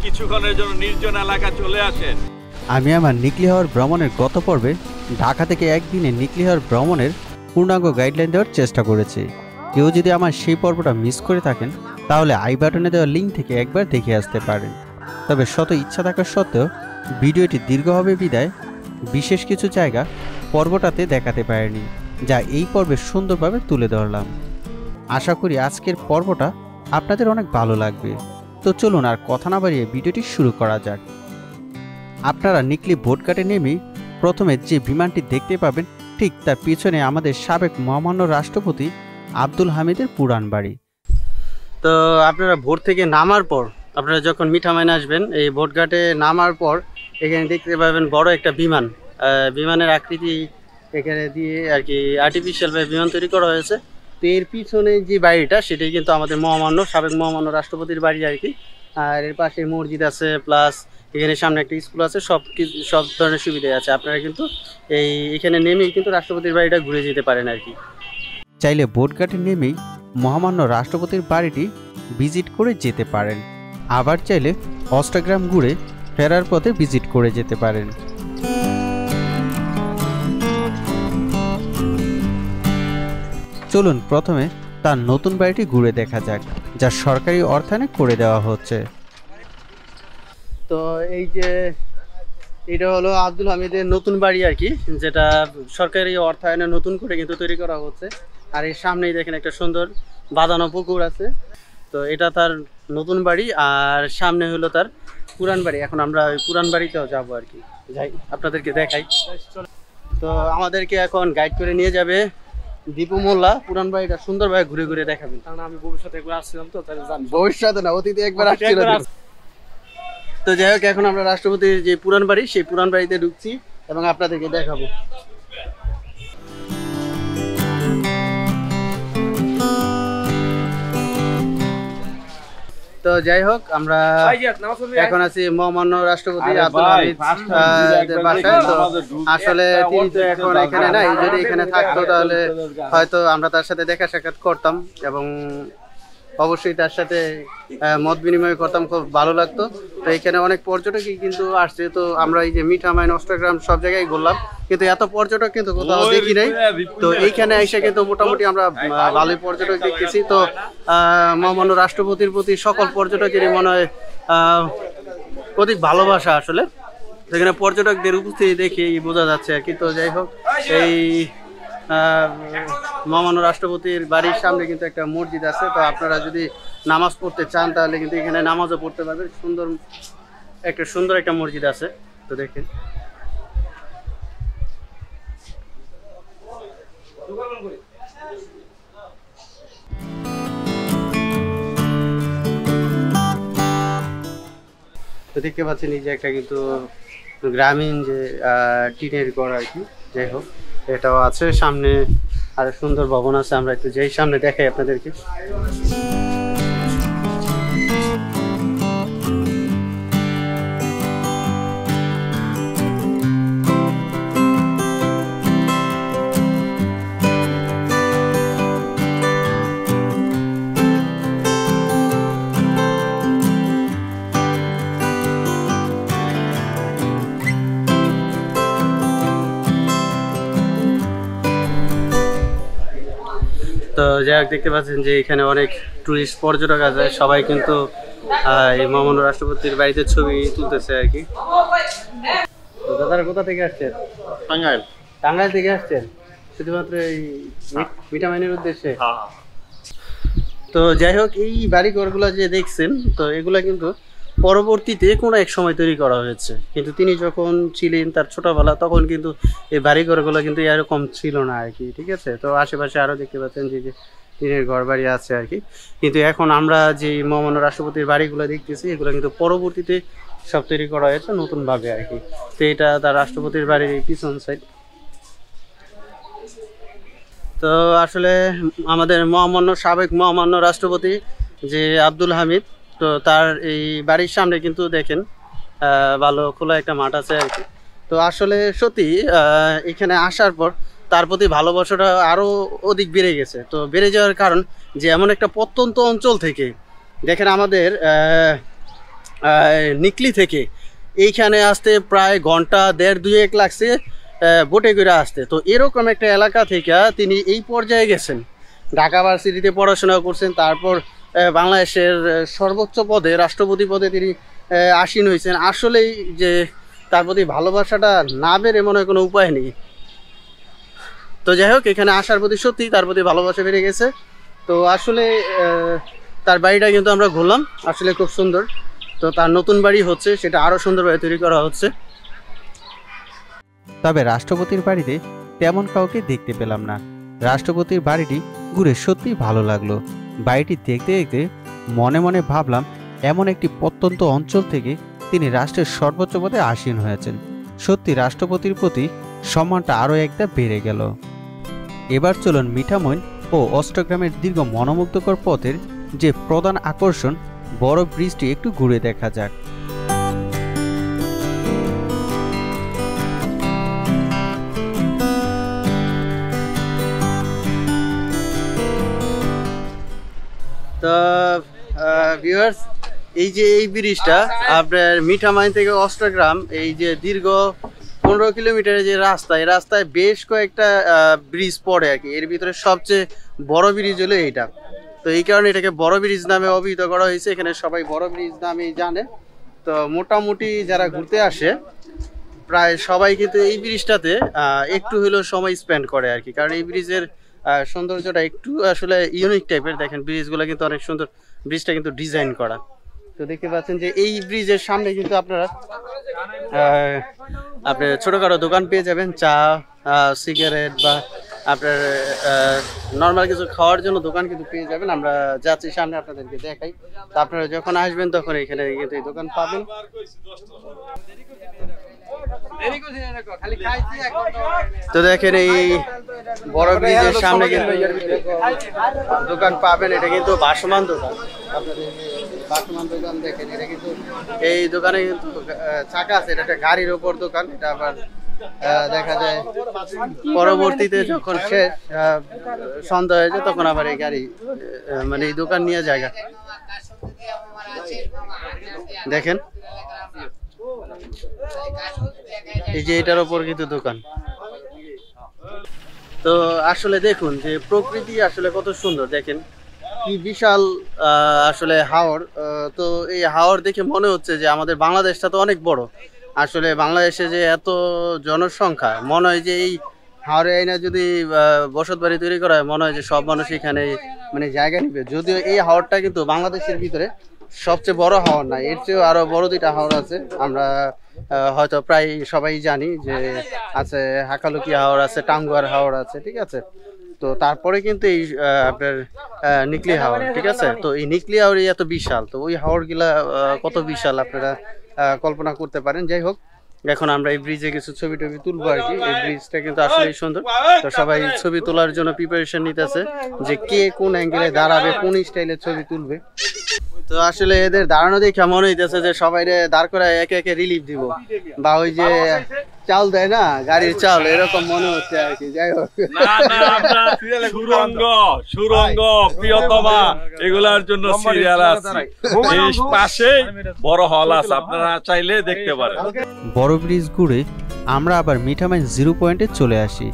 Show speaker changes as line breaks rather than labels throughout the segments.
কিছুক্ষণের জন্য নির্জন এলাকা চলে আসেন।
আমি আমার নিকলি হাওর ভ্রমণের গত পর্বে ঢাকা থেকে একদিনে নিকলি হাওর ভ্রমণের পূর্ণাঙ্গ গাইডলাইন দেওয়ার চেষ্টা করেছি। কেউ যদি আমার সেই পর্বটা মিস করে থাকেন তাহলে আই বাটনে দেওয়া লিঙ্ক থেকে একবার দেখে আসতে পারেন। তবে শত ইচ্ছা থাকা সত্ত্বেও ভিডিওটি দীর্ঘ হবে বিদায় বিশেষ কিছু জায়গা পর্বটাতে দেখাতে পারিনি, যা এই পর্বে সুন্দরভাবে তুলে ধরলাম। আশা করি আজকের পর্বটা আপনাদের অনেক ভালো লাগবে। তো চলুন আর কথা না বাড়িয়ে ভিডিওটি শুরু করা যাক। আপনারা নিকলি বোটঘাটে নেমেই প্রথমে যে বিমানটি দেখতে পাবেন ঠিক তার পিছনে আমাদের সাবেক মহামান্য রাষ্ট্রপতি আব্দুল হামিদের পুরান বাড়ি। তো আপনারা ভোর থেকে নামার পর আপনারা যখন মিঠামইন আসবেন, এই বোটঘাটে নামার পর এখানে দেখতে পাবেন বড় একটা বিমান। বিমানের আকৃতি এখানে দিয়ে আর কি আর্টিফিশিয়ালভাবে বিমান তৈরি করা হয়েছে। তো এর পিছনে যে বাড়িটা সেটাই কিন্তু আমাদের সাবেক মহামান্য রাষ্ট্রপতির বাড়ি আর কি। আর এর পাশে মসজিদ আছে, প্লাস এখানে সামনে একটা স্কুল আছে, সব ধরনের সুবিধা আছে। আপনারা কিন্তু এখানে নেমেই কিন্তু রাষ্ট্রপতির বাড়িটা ঘুরে যেতে পারেন আর কি। চাইলে বোটঘাটে নেমেই মহামান্য রাষ্ট্রপতির বাড়িটি ভিজিট করে যেতে পারেন, আবার চাইলে অষ্টগ্রাম ঘুরে ফেরার পথে ভিজিট করে যেতে পারেন। চলুন প্রথমে তার নতুন বাড়িটি ঘুরে দেখা যাক, যা সরকারি অর্থায়নে করে দেওয়া হচ্ছে। তো এই যে এটা হলো আব্দুল হামিদের নতুন বাড়ি আর কি, যেটা সরকারি অর্থায়নে নতুন করে কিন্তু তৈরি করা হচ্ছে। আর এর সামনেই দেখেন একটা সুন্দর বাঁধানো পুকুর আছে। তো এটা তার নতুন বাড়ি, আর সামনে হলো তার পুরান বাড়ি। এখন আমরা ওই পুরান বাড়িতেও যাবো আর কি, যাই আপনাদেরকে দেখাই। তো আমাদেরকে এখন গাইড করে নিয়ে যাবে দীপু মোল্লা, পুরান বাড়িটা সুন্দরভাবে ঘুরে ঘুরে দেখাবেন। কারণ আমি ভবিষ্যতে একবার আসছিলাম, তো তাই জানি। ভবিষ্যতে না, অতীতে একবার আসছিলাম। তো যাই হোক, এখন আমরা রাষ্ট্রপতির যে পুরান বাড়ি সেই পুরান বাড়িতে ঢুকছি এবং আপনাদেরকে দেখাবো। তো যাই হোক, আমরা এখন আছি মহামান্য রাষ্ট্রপতি আব্দুল হামিদ বাসায়। তো আসলে তিনি তো এখন এখানে নাই, যদি এখানে থাকতো তাহলে হয়তো আমরা তার সাথে দেখা সাক্ষাৎ করতাম এবং অবশ্যই তার সাথে মত বিনিময় করতাম, খুব ভালো লাগতো। তো এখানে অনেক পর্যটকই কিন্তু আসছে। তো আমরা এই যে মিঠামইন, অষ্টগ্রাম সব জায়গায় ঘুরলাম, কিন্তু এত পর্যটক কিন্তু কোথাও দেখি নাই। তো এইখানে এসে কিন্তু মোটামুটি আমরা ভালোই পর্যটক দেখতেছি। তো মহামান্য রাষ্ট্রপতির প্রতি সকল পর্যটকেরই মনে হয় অধিক ভালোবাসা আসলে। সেখানে পর্যটকদের উপস্থিতি দেখে বোঝা যাচ্ছে আর কি। তো যাই হোক, এই মহামান্য রাষ্ট্রপতির বাড়ির সামনে কিন্তু একটা মসজিদ আছে। তো আপনারা যদি নামাজ পড়তে চান তাহলে কিন্তু এখানে নামাজও পড়তে পারবেন। সুন্দর একটা মসজিদ আছে। তো দেখেন, তো দেখতে পাচ্ছেন এই যে একটা কিন্তু গ্রামীণ যে টিনের ঘর আর কি। যাই হোক, এটাও আছে। সামনে আর সুন্দর ভবন আছে, আমরা একটু যেই সামনে দেখাই আপনাদেরকে। তো যাই হোক, দেখতে পাচ্ছেন যে এখানে অনেক টুরিস্ট পর্যটক আছে, সবাই কিন্তু এই মহামান্য রাষ্ট্রপতির বাড়িতে ছবি তুলতেছে আর কি। দাদারা কোথা থেকে আসছেন? টাঙ্গাইল থেকে আসছেন শুধুমাত্র এই মিঠামইনের উদ্দেশ্যে? তো যাই হোক, এই বাড়িঘরগুলো যে দেখছেন, তো এগুলা কিন্তু পরবর্তীতে কোনো এক সময় তৈরি করা হয়েছে। কিন্তু তিনি যখন ছিলেন তার ছোটবেলা, তখন কিন্তু এই বাড়িঘরগুলো কিন্তু এরকম ছিল না আর কি। ঠিক আছে, তো আশেপাশে আরও দেখতে পাচ্ছেন যে টিনের ঘর বাড়ি আছে আর কি। কিন্তু এখন আমরা যে মহামান্য রাষ্ট্রপতির বাড়িগুলো দেখতেছি, এগুলো কিন্তু পরবর্তীতে সব তৈরি করা হয়েছে নতুনভাবে আর কি। তো এটা তার রাষ্ট্রপতির বাড়ির পিছন সাইড। তো আসলে আমাদের সাবেক মহামান্য রাষ্ট্রপতি যে আব্দুল হামিদ, তো তার এই বাড়ির সামনে কিন্তু দেখেন ভালো খোলা একটা মাঠ আছে আর কি। তো আসলে সত্যি এখানে আসার পর তার প্রতি ভালোবাসাটা আরও অধিক বেড়ে গেছে। তো বেড়ে যাওয়ার কারণ যে এমন একটা প্রত্যন্ত অঞ্চল থেকে দেখেন আমাদের
নিকলি থেকে এইখানে আসতে প্রায় ঘন্টা দেড় দুয়েক লাগছে বোটে করে আসতে। তো এরকম একটা এলাকা থেকে তিনি এই পর্যায়ে গেছেন, ঢাকা ভার্সিটিতে পড়াশোনা করছেন, তারপর বাংলাদেশের সর্বোচ্চ পদে রাষ্ট্রপতি পদে তিনি আসীন হয়েছেন। আসলেই যে তার প্রতি ভালোবাসাটা না বেড়ে মনে হয় কোনো উপায় নেই। তো যাই হোক, এখানে আসার প্রতি সত্যিই তার প্রতি ভালোবাসা বেড়ে গেছে। তো আসলে তার বাড়িটা কিন্তু আমরা ঘুরলাম, আসলে খুব সুন্দর। তো তার নতুন বাড়ি হচ্ছে, সেটা আরও সুন্দরভাবে তৈরি করা হচ্ছে।
তবে রাষ্ট্রপতির বাড়িতে তেমন কাউকে দেখতে পেলাম না। রাষ্ট্রপতির বাড়িটি ঘুরে সত্যিই ভালো লাগলো। বাড়িটি দেখতে দেখতে মনে মনে ভাবলাম, এমন একটি প্রত্যন্ত অঞ্চল থেকে তিনি রাষ্ট্রের সর্বোচ্চ পদে আসীন হয়েছেন। সত্যি রাষ্ট্রপতির প্রতি সম্মানটা আরও একটা বেড়ে গেল। এবার চলুন মিঠামইন ও অষ্টগ্রামের দীর্ঘ মনোমুগ্ধকর পথের যে প্রধান আকর্ষণ বড় ব্রিজটি একটু ঘুরে দেখা যাক।
তো ভিউয়ার্স, এই যে এই ব্রিজটা আপনার মিঠামইন থেকে অষ্টগ্রাম, এই যে দীর্ঘ 15 কিলোমিটারের যে রাস্তা, এই রাস্তায় বেশ কয়েকটা ব্রিজ পড়ে আর কি। এর ভিতরে সবচেয়ে বড় ব্রিজ হলো এইটা। তো এই কারণে এটাকে বড় ব্রিজ নামে অভিহিত করা হয়েছে। এখানে সবাই বড় ব্রিজ নামেই জানে। তো মোটামুটি যারা ঘুরতে আসে প্রায় সবাই কিন্তু এই ব্রিজটাতে একটু হলেও সময় স্পেন্ড করে আর কি। কারণ এই ব্রিজের সৌন্দর্যটা একটু আসলে ইউনিক টাইপের। দেখেন ব্রিজগুলো কিন্তু অনেক সুন্দর, ব্রিজটা কিন্তু ডিজাইন করা। তো দেখতে পাচ্ছেন যে এই ব্রিজের সামনে কিন্তু আপনারা আপনার ছোটোখাটো দোকান পেয়ে যাবেন, চা, সিগারেট বা আপনার নর্মাল কিছু খাওয়ার জন্য দোকান কিন্তু পেয়ে যাবেন। আমরা যাচ্ছি সামনে, আপনাদেরকে দেখাই। তো আপনারা যখন আসবেন তখন এখানে কিন্তু এই দোকান পাবেন। তো দেখেন এই বড় ব্রিজের সামনে কিন্তু দোকান পাবেন। এটা কিন্তু ভাসমান দোকান, আপনাদের ভাসমান দোকান দেখেন। এটা কিন্তু এই দোকানে কিন্তু চাকা আছে, এটা একটা গাড়ির ওপর দোকান। এটা আবার দেখা যায় পরবর্তীতে যখন শেষ সন্ধ্যা হয়ে যায় তখন আবার এই গাড়ি মানে এই দোকান নিয়ে জায়গা দেখেন। এই যে এটার ওপর কিন্তু দোকান। তো আসলে দেখুন যে প্রকৃতি আসলে কত সুন্দর, দেখেন কি বিশাল আসলে হাওর। তো এই হাওর দেখে মনে হচ্ছে যে আমাদের বাংলাদেশটা তো অনেক বড়। আসলে বাংলাদেশে যে এত জনসংখ্যা, মনে হয় যে এই হাওরে আইনা যদি বসত বাড়ি তৈরি করা হয়, মনে হয় যে সব মানুষ এখানে মানে জায়গা নিবে। যদিও এই হাওরটা কিন্তু বাংলাদেশের ভিতরে সবচেয়ে বড় হাওর না, এর চেয়েও আরো বড় দুইটা হাওর আছে। আমরা হয়তো প্রায় সবাই জানি যে আছে হাকালুকি হাওর আছে, টাঙ্গুয়ার হাওর আছে, ঠিক আছে। তো তারপরে কিন্তু এই আপনার নিকলি হাওর, ঠিক আছে। তো এই নিকলি হাওর এত বিশাল, তো ওই হাওর গুলা কত বিশাল আপনারা কল্পনা করতে পারেন। যাই হোক, এখন আমরা এই ব্রিজে কিছু ছবি টবি তুলবো আর কি। এই ব্রিজটা কিন্তু আসলেই সুন্দর। তো সবাই ছবি তোলার জন্য প্রিপারেশন নিতেছে যে কে কোন অ্যাঙ্গেলে দাঁড়াবে, কোন স্টাইলের ছবি তুলবে। তো আসলে এদের দাঁড়ানো দেখে মনে হইতেছে যে সবাই দাঁড় করে একে একে রিলিফ দিব, বা ওই যে চাল দেয় না গাড়ির চাল, এরকম মনে হচ্ছে আর কি। যাই হোক,
সুরঙ্গ সুরঙ্গ প্রিয়তমা এগুলার জন্য সিরিয়াল আছে, পাশে বড় হল আছে, আপনারা চাইলে দেখতে পারেন।
বড় ব্রিজ ঘুরে আমরা আবার মিঠামইন 0 পয়েন্টে চলে আসি।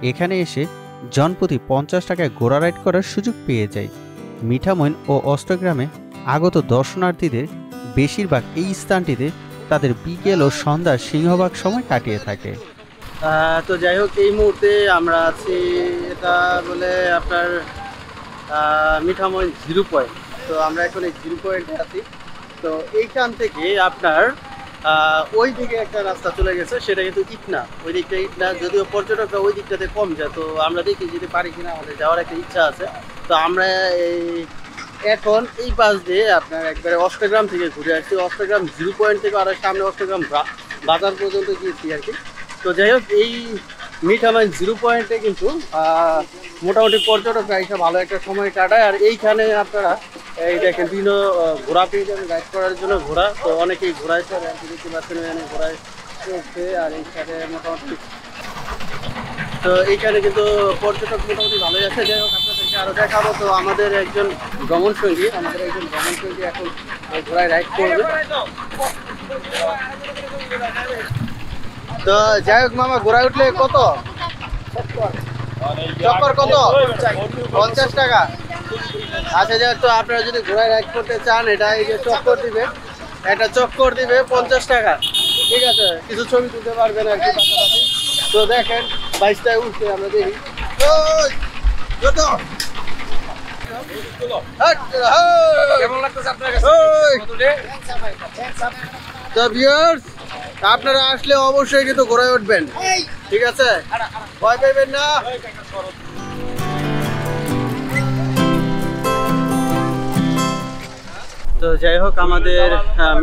এখানে এসে জনপ্রতি 50 টাকায় ঘোড়া রাইড করার সুযোগ পেয়ে যায়। মিঠামইন ও অষ্টগ্রামে আগত দর্শনার্থীদের বেশিরভাগ এই স্থানটিতে তাদের বিকেল ও সন্ধ্যার সিংহভাগ সময় কাটিয়ে থাকে।
তো যাই হোক, এই মুহূর্তে আমরা আছি, এটা বলে আপনার মিঠামইন 0 পয়েন্ট। তো আমরা এখন এই 0 পয়েন্টে আছি। তো এইখান থেকে আপনার ওই দিকে একটা রাস্তা চলে গেছে, সেটা কিন্তু ইট না, ওই দিকটা ইট না। যদিও পর্যটকরা ওই দিকটাতে কম যায়, তো আমরা দেখি যদি পারি কিনা, আমাদের যাওয়ার একটা ইচ্ছা আছে। তো আমরা এই এখন এই পাশ দিয়ে আপনার একবারে অষ্টগ্রাম থেকে ঘুরে আসছি। অষ্টগ্রাম 0 পয়েন্ট থেকে আরো সামনে অষ্টগ্রাম বাজার পর্যন্ত গিয়েছি আর কি। তো যাই হোক, এই মিঠামইন 0 পয়েন্টে কিন্তু মোটামুটি পর্যটকরা এসে ভালো একটা সময় কাটায়। আর এইখানে আপনারা এই দেখেন বিভিন্ন ঘোড়া পেয়ে যাবেন রাইড করার জন্য, ঘোড়া। তো অনেকেই ঘোড়ায় চড়ে আর কি, দেখতে পাচ্ছেন এখানে ঘোড়ায় চড়ছে। আর এইখানে মোটামুটি তো এইখানে কিন্তু পর্যটক মোটামুটি ভালোই আছে। যাই হোক আপনাদেরকে আরো দেখাবো। তো আমাদের একজন ভ্রমণ সঙ্গী এখন ঘোড়ায় রাইড করবে। তো যাই হোক মামা, ঘোড়ায় উঠলে কত চক্কর? কত? 50 টাকা। আচ্ছা যাই হোক, তো আপনারা যদি ঘোড়ায় রাইড করতে চান, এটা এই যে চক্কর দিবে, একটা চক্কর দিবে 50 টাকা। ঠিক আছে, কিছু ছবি তুলতে পারবেন আর কি পাশাপাশি। তো দেখেন বাইশটায় উঠছে, আমরা দেখি। তো ভিউয়ার্স, আপনারা আসলে অবশ্যই কিন্তু ঘোড়ায় উঠবেন, ঠিক আছে? ভয় পাইবেন না। তো যাই হোক, আমাদের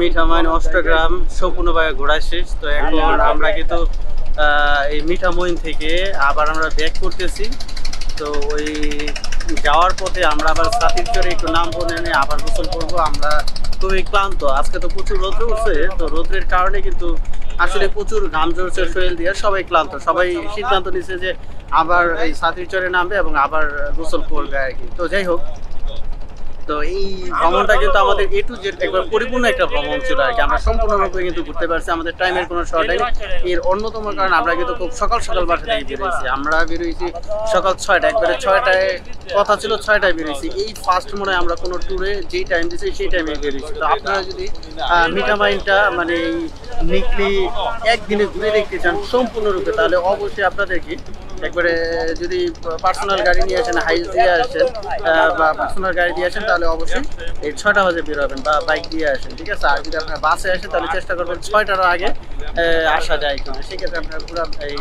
মিঠামইন অষ্টগ্রাম সম্পূর্ণভাবে ঘোরা শেষ। তো এখন আমরা কিন্তু এই মিঠামইন থেকে আবার আমরা ব্যাক করতেছি। তো ওই যাওয়ার পথে আমরা আবার ছাতির চরে একটু নামবো, নেমে আবার গোসল করবো। আমরা খুবই ক্লান্ত, আজকে তো প্রচুর রৌদ্র উঠছে। তো রৌদ্রের কারণে কিন্তু আসলে প্রচুর ঘাম ঝরছে শরীর দিয়ে, সবাই ক্লান্ত। সবাই সিদ্ধান্ত নিচ্ছে যে আবার এই ছাতির চরে নামবে এবং আবার গোসল করবে আর কি। তো যাই হোক, তো এই ভ্রমণটা কিন্তু আমাদের A to Z একবার পরিপূর্ণ একটা ভ্রমণ ছিল আর কি। আমরা সম্পূর্ণরূপে কিন্তু ঘুরতে পারছি, আমাদের টাইমের কোনো শর্ট নেই। এর অন্যতম কারণ আমরা কিন্তু খুব সকাল সকাল বাসা থেকে বেরোইছি। আমরা বেরোইছি সকাল 6টায়, একবারে 6টায় কথা ছিল, 6টায় বেরোইছি। এই ফার্স্ট মনে হয় আমরা কোনো ট্যুরে যেই টাইম দিয়েছি সেই টাইমে বেরোইছি। তো আপনারা যদি মিঠামইনটা মানে এই নিকলি একদিনে ঘুরে দেখতে চান সম্পূর্ণরূপে, তাহলে অবশ্যই আপনাদেরকে একবারে যদি পার্সোনাল গাড়ি নিয়ে আসেন, হাইস দিয়ে আসেন বা পার্সোনাল গাড়ি দিয়ে আসেন, তাহলে অবশ্যই এই 6টা বাজে বের হবেন বা বাইক দিয়ে আসেন, ঠিক আছে? আর যদি আপনার বাসে আসেন তাহলে চেষ্টা করবেন 6টার আগে আসা যায় কিনা। সেক্ষেত্রে আপনার পুরো এই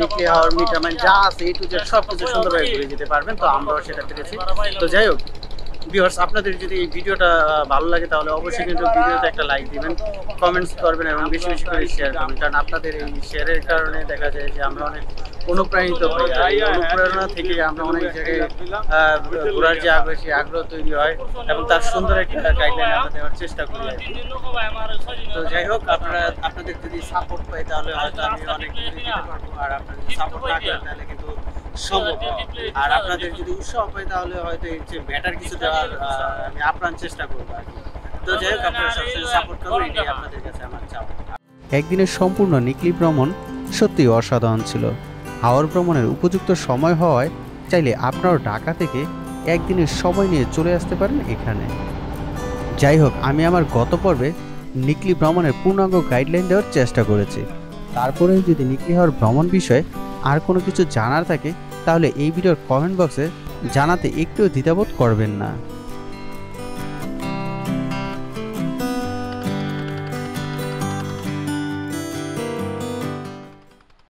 নিকলি হাওর মিঠামইন যা আছে A to Z সব কিছু সুন্দরভাবে ঘুরে যেতে পারবেন। তো আমরাও সেটা পেরেছি। তো যাই হোক ভিউয়ার্স, আপনাদের যদি এই ভিডিওটা ভালো লাগে তাহলে অবশ্যই কিন্তু ভিডিওতে একটা লাইক দিবেন, কমেন্টস করবেন এবং বেশি বেশি করে শেয়ার করবেন। কারণ আপনাদের এই শেয়ারের কারণে দেখা যায় যে আমরা অনেক অনুপ্রাণিত হই। আর এই অনুপ্রেরণা থেকে আমরা অনেক জায়গায় ঘোরার যে আগ্রহ, সেই আগ্রহ তৈরি হয় এবং তার সুন্দর একটা গাইডলাইন আমরা দেওয়ার চেষ্টা করি আর কি। তো যাই হোক, আপনাদের যদি সাপোর্ট পাই তাহলে হয়তো আমি অনেক দূরে যেতে পারবো। আর আপনারা যদি সাপোর্ট না করেন তাহলে কিন্তু সম্ভব। আর আপনাদের যদি উৎসাহ পাই তাহলে হয়তো এর চেয়ে বেটার কিছু দেওয়ার আমি আপ্রাণ চেষ্টা করবো আর কি। তো যাই হোক, আপনারা সবসময় সাপোর্ট করবেন, এটাই আপনাদের কাছে আমার চাওয়া।
একদিনের সম্পূর্ণ নিকলি ভ্রমণ সত্যিই অসাধারণ ছিল। হাওর ভ্রমণের উপযুক্ত সময় হওয়ায় চাইলে আপনারাও ঢাকা থেকে একদিনের সময় নিয়ে চলে আসতে পারেন এখানে। যাই হোক, আমি আমার গত পর্বে নিকলি ভ্রমণের পূর্ণাঙ্গ গাইডলাইন দেওয়ার চেষ্টা করেছি। তারপরে যদি নিকলি হাওর ভ্রমণ বিষয়ে আর কোনো কিছু জানার থাকে তাহলে এই ভিডিওর কমেন্ট বক্সে জানাতে একটুও দ্বিধাবোধ করবেন না।